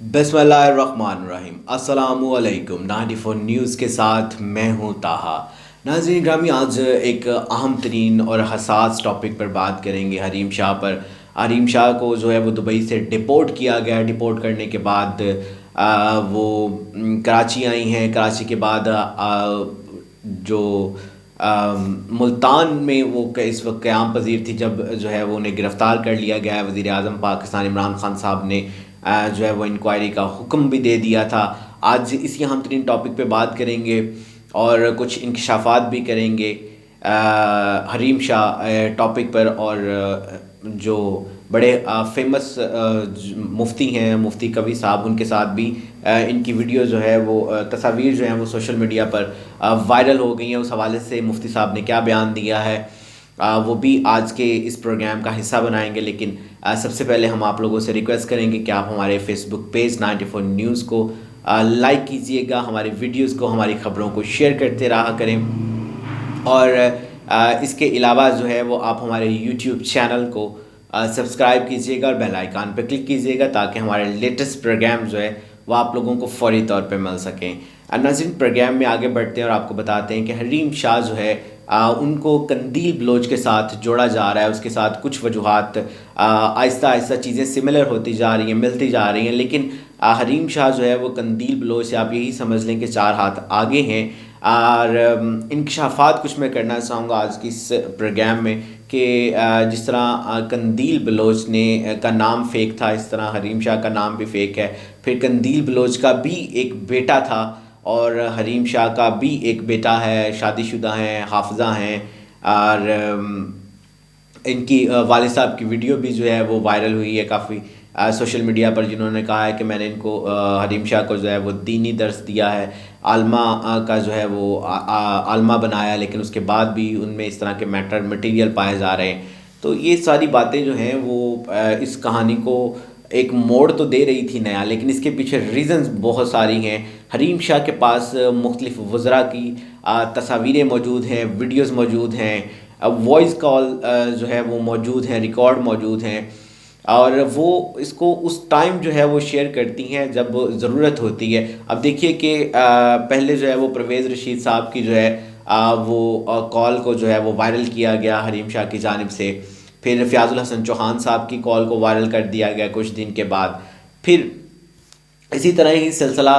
بسم اللہ الرحمن الرحیم، السلام علیکم 94 نیوز کے ساتھ میں ہوں طاہا۔ ناظرین گرامی، آج ایک اہم ترین اور حساس ٹاپک پر بات کریں گے، حریم شاہ پر۔ حریم شاہ کو جو ہے وہ دبئی سے ڈپورٹ کیا گیا۔ ڈپورٹ کرنے کے بعد وہ کراچی آئی ہیں۔ کراچی کے بعد جو ملتان میں وہ اس وقت قیام پذیر تھی، جب جو ہے وہ انہیں گرفتار کر لیا گیا ہے۔ وزیر اعظم پاکستان عمران خان صاحب نے جو ہے وہ انکوائری کا حکم بھی دے دیا تھا۔ آج اسی اہم ترین ٹاپک پہ بات کریں گے اور کچھ انکشافات بھی کریں گے حریم شاہ ٹاپک پر، اور جو بڑے فیمس مفتی ہیں، مفتی قوی صاحب، ان کے ساتھ بھی ان کی ویڈیو جو ہے وہ تصاویر جو ہیں وہ سوشل میڈیا پر وائرل ہو گئی ہیں۔ اس حوالے سے مفتی صاحب نے کیا بیان دیا ہے وہ بھی آج کے اس پروگرام کا حصہ بنائیں گے۔ لیکن سب سے پہلے ہم آپ لوگوں سے ریکویسٹ کریں گے کہ آپ ہمارے فیس بک پیج 94 نیوز کو لائک کیجئے گا، ہماری ویڈیوز کو، ہماری خبروں کو شیئر کرتے رہا کریں، اور اس کے علاوہ جو ہے وہ آپ ہمارے یوٹیوب چینل کو سبسکرائب کیجئے گا اور بیل آئیکن پہ کلک کیجئے گا، تاکہ ہمارے لیٹسٹ پروگرام جو ہے وہ آپ لوگوں کو فوری طور پہ مل سکیں۔ ناظرین، پروگرام میں آگے بڑھتے ہیں اور آپ کو بتاتے ہیں کہ حریم شاہ جو ہے ان کو قندیل بلوچ کے ساتھ جوڑا جا رہا ہے۔ اس کے ساتھ کچھ وجوہات آہستہ آہستہ چیزیں سملر ہوتی جا رہی ہیں، ملتی جا رہی ہیں، لیکن حریم شاہ جو ہے وہ قندیل بلوچ سے آپ یہی سمجھ لیں کہ 4 ہاتھ آگے ہیں۔ اور انکشافات کچھ میں کرنا چاہوں گا آج کی اس پروگرام میں، کہ جس طرح قندیل بلوچ کا نام فیک تھا، اس طرح حریم شاہ کا نام بھی فیک ہے۔ پھر قندیل بلوچ کا بھی ایک بیٹا تھا اور حریم شاہ کا بھی ایک بیٹا ہے، شادی شدہ ہیں، حافظہ ہیں، اور ان کی والد صاحب کی ویڈیو بھی جو ہے وہ وائرل ہوئی ہے کافی سوشل میڈیا پر، جنہوں نے کہا ہے کہ میں نے ان کو حریم شاہ کو جو ہے وہ دینی درس دیا ہے، عالمہ کا جو ہے وہ عالمہ بنایا، لیکن اس کے بعد بھی ان میں اس طرح کے مٹیریل پائے جا رہے ہیں۔ تو یہ ساری باتیں جو ہیں وہ اس کہانی کو ایک موڑ تو دے رہی تھی نیا، لیکن اس کے پیچھے ریزنز بہت ساری ہیں۔ حریم شاہ کے پاس مختلف وزراء کی تصاویریں موجود ہیں، ویڈیوز موجود ہیں، وائس کال جو ہے وہ موجود ہیں، ریکارڈ موجود ہیں، اور وہ اس کو اس ٹائم جو ہے وہ شیئر کرتی ہیں جب ضرورت ہوتی ہے۔ اب دیکھیے کہ پہلے جو ہے وہ پرویز رشید صاحب کی جو ہے وہ کال کو جو ہے وہ وائرل کیا گیا حریم شاہ کی جانب سے، پھر فیاض الحسن چوہان صاحب کی کال کو وائرل کر دیا گیا کچھ دن کے بعد، پھر اسی طرح ہی سلسلہ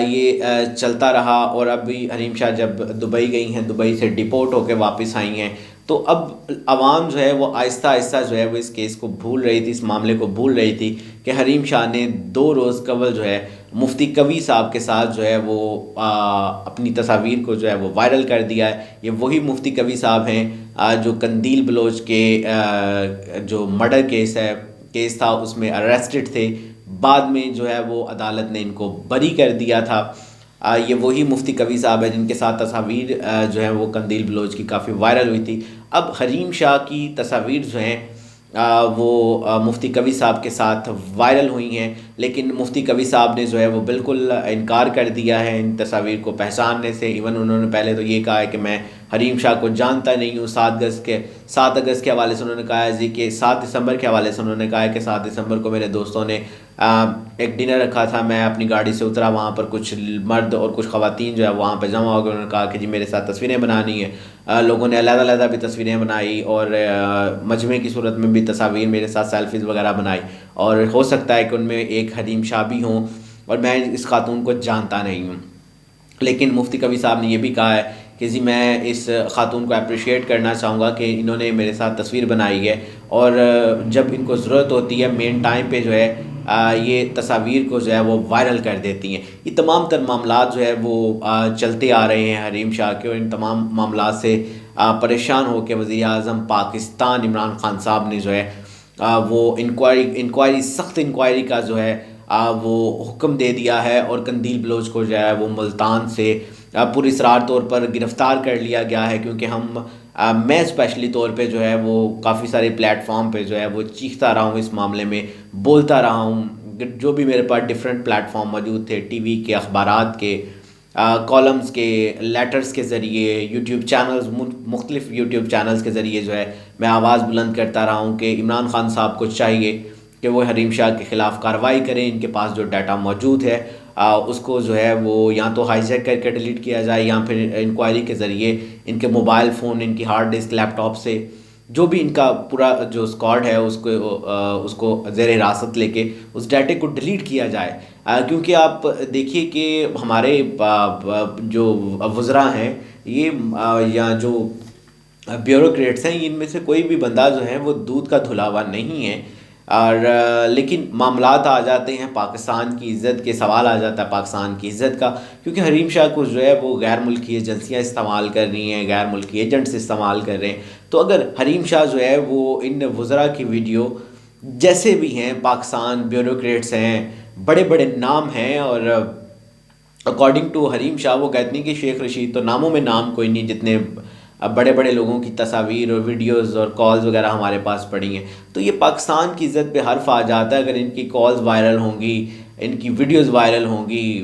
یہ چلتا رہا، اور اب بھی حریم شاہ جب دبئی گئی ہیں، دبئی سے ڈپورٹ ہو کے واپس آئی ہیں، تو اب عوام جو ہے وہ آہستہ آہستہ جو ہے وہ اس کیس کو بھول رہی تھی، اس معاملے کو بھول رہی تھی کہ حریم شاہ نے 2 روز قبل جو ہے مفتی قوی صاحب کے ساتھ جو ہے وہ اپنی تصاویر کو جو ہے وہ وائرل کر دیا ہے۔ یہ وہی مفتی قوی صاحب ہیں جو قندیل بلوچ کے جو مرڈر کیس تھا اس میں اریسٹڈ تھے، بعد میں جو ہے وہ عدالت نے ان کو بری کر دیا تھا۔ یہ وہی مفتی قوی صاحب ہیں جن کے ساتھ تصاویر جو ہیں وہ قندیل بلوچ کی کافی وائرل ہوئی تھی۔ اب حریم شاہ کی تصاویر جو ہیں وہ مفتی قوی صاحب کے ساتھ وائرل ہوئی ہیں، لیکن مفتی قوی صاحب نے جو ہے وہ بالکل انکار کر دیا ہے ان تصاویر کو پہچاننے سے۔ ایون انہوں نے پہلے تو یہ کہا ہے کہ میں حریم شاہ کو جانتا نہیں ہوں۔ 7 اگست کے حوالے سے انہوں نے کہا ہے جی کہ 7 دسمبر کے حوالے سے انہوں نے کہا ہے کہ 7 دسمبر کو میرے دوستوں نے ایک ڈنر رکھا تھا، میں اپنی گاڑی سے اترا، وہاں پر کچھ مرد اور کچھ خواتین جو ہے وہاں پہ جمع ہو گئے، انہوں نے کہا کہ جی میرے ساتھ تصویریں بنانی ہیں۔ لوگوں نے علیحدہ علیحدہ بھی تصویریں بنائی اور مجمع کی صورت میں بھی تصاویر میرے ساتھ سیلفیز وغیرہ بنائی، اور ہو سکتا ہے کہ ان میں ایک حریم شاہ بھی ہوں، اور میں اس خاتون کو جانتا نہیں ہوں۔ لیکن مفتی قوی صاحب نے یہ بھی کہا ہے کہ جی میں اس خاتون کو اپریشیٹ کرنا چاہوں گا کہ انہوں نے میرے ساتھ تصویر بنائی ہے، اور جب ان کو ضرورت ہوتی ہے مین ٹائم پہ جو ہے یہ تصاویر کو جو ہے وہ وائرل کر دیتی ہیں۔ یہ تمام تر معاملات جو ہے وہ چلتے آ رہے ہیں حریم شاہ کے، اور ان تمام معاملات سے پریشان ہو کے وزیر اعظم پاکستان عمران خان صاحب نے جو ہے وہ انکوائری سخت انکوائری کا جو ہے وہ حکم دے دیا ہے، اور قندیل بلوچ کو جو ہے وہ ملتان سے پراسرار طور پر گرفتار کر لیا گیا ہے، کیونکہ میں اسپیشلی طور پہ جو ہے وہ کافی سارے پلیٹ فارم پہ جو ہے وہ چیختا رہا ہوں، اس معاملے میں بولتا رہا ہوں، جو بھی میرے پاس ڈیفرنٹ پلیٹ فارم موجود تھے، ٹی وی کے، اخبارات کے، کالمز کے، لیٹرز کے ذریعے، یوٹیوب چینلز، مختلف یوٹیوب چینلز کے ذریعے جو ہے میں آواز بلند کرتا رہا ہوں کہ عمران خان صاحب کو چاہیے کہ وہ حریم شاہ کے خلاف کارروائی کریں، ان کے پاس جو ڈیٹا موجود ہے اس کو جو ہے وہ یا تو ہائی جیک کر کے ڈیلیٹ کیا جائے، یا پھر انکوائری کے ذریعے ان کے موبائل فون، ان کی ہارڈ ڈسک، لیپ ٹاپ سے جو بھی ان کا پورا جو اسکواڈ ہے اس کو زیر حراست لے کے اس ڈیٹے کو ڈیلیٹ کیا جائے۔ کیونکہ آپ دیکھیے کہ ہمارے جو وزراء ہیں یہ یا جو بیوروکریٹس ہیں، ان میں سے کوئی بھی بندہ جو ہے وہ دودھ کا دھلا ہوا نہیں ہے، اور لیکن معاملات آ جاتے ہیں پاکستان کی عزت کے، سوال آ جاتا ہے پاکستان کی عزت کا، کیونکہ حریم شاہ کو جو ہے وہ غیر ملکی ایجنسیاں استعمال کر رہی ہیں، غیر ملکی ایجنٹس استعمال کر رہے ہیں۔ تو اگر حریم شاہ جو ہے وہ ان وزراء کی ویڈیو جیسے بھی ہیں، پاکستان بیوروکریٹس ہیں، بڑے بڑے نام ہیں، اور اکارڈنگ ٹو حریم شاہ وہ کہتے ہیں کہ شیخ رشید تو ناموں میں نام کوئی نہیں، جتنے بڑے بڑے لوگوں کی تصاویر اور ویڈیوز اور کالز وغیرہ ہمارے پاس پڑی ہیں، تو یہ پاکستان کی عزت پہ حرف آ جاتا ہے اگر ان کی کالز وائرل ہوں گی، ان کی ویڈیوز وائرل ہوں گی،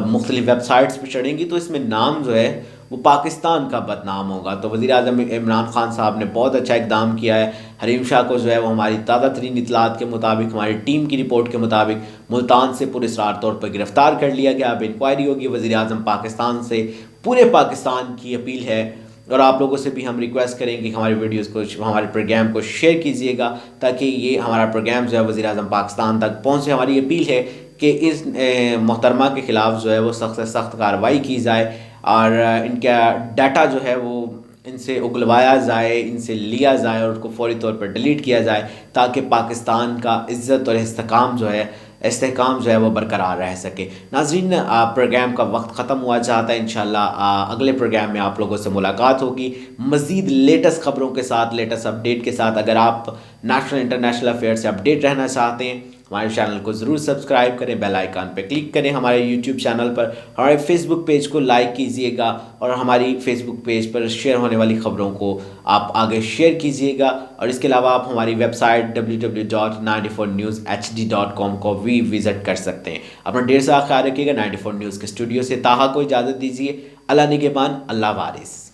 مختلف ویب سائٹس پہ چڑھیں گی، تو اس میں نام جو ہے وہ پاکستان کا بدنام ہوگا۔ تو وزیر اعظم عمران خان صاحب نے بہت اچھا اقدام کیا ہے، حریم شاہ کو جو ہے وہ ہماری تازہ ترین اطلاعات کے مطابق، ہماری ٹیم کی رپورٹ کے مطابق ملتان سے پراسرار طور پر گرفتار کر لیا گیا۔ اب انکوائری ہوگی۔ وزیر اعظم پاکستان سے پورے پاکستان کی اپیل ہے، اور آپ لوگوں سے بھی ہم ریکویسٹ کریں گے کہ ہماری ویڈیوز کو، ہمارے پروگرام کو شیئر کیجیے گا، تاکہ یہ ہمارا پروگرام جو ہے وزیر اعظم پاکستان تک پہنچے۔ ہماری اپیل ہے کہ اس محترمہ کے خلاف جو ہے وہ سخت سے سخت کارروائی کی جائے، اور ان کا ڈیٹا جو ہے وہ ان سے اگلوایا جائے، ان سے لیا جائے، اور اس کو فوری طور پر ڈیلیٹ کیا جائے، تاکہ پاکستان کا عزت اور استحکام جو ہے وہ برقرار رہ سکے۔ ناظرین، پروگرام کا وقت ختم ہوا چاہتا ہے، انشاءاللہ اگلے پروگرام میں آپ لوگوں سے ملاقات ہوگی مزید لیٹسٹ خبروں کے ساتھ، لیٹسٹ اپڈیٹ کے ساتھ۔ اگر آپ نیشنل انٹرنیشنل افیئر سے اپڈیٹ رہنا چاہتے ہیں، ہمارے چینل کو ضرور سبسکرائب کریں، بیل آئیکن پہ کلک کریں، ہمارے یوٹیوب چینل پر، ہمارے فیس بک پیج کو لائک کیجیے گا، اور ہماری فیس بک پیج پر شیئر ہونے والی خبروں کو آپ آگے شیئر کیجیے گا، اور اس کے علاوہ آپ ہماری ویب سائٹ www.94newshd.com کو بھی وزٹ کر سکتے ہیں۔ اپنا ڈھیر سارا خیال رکھیے گا۔ 94 نیوز کے اسٹوڈیو سے طاہا کو اجازت دیجیے۔ اللہ نگہبان، اللہ وارث۔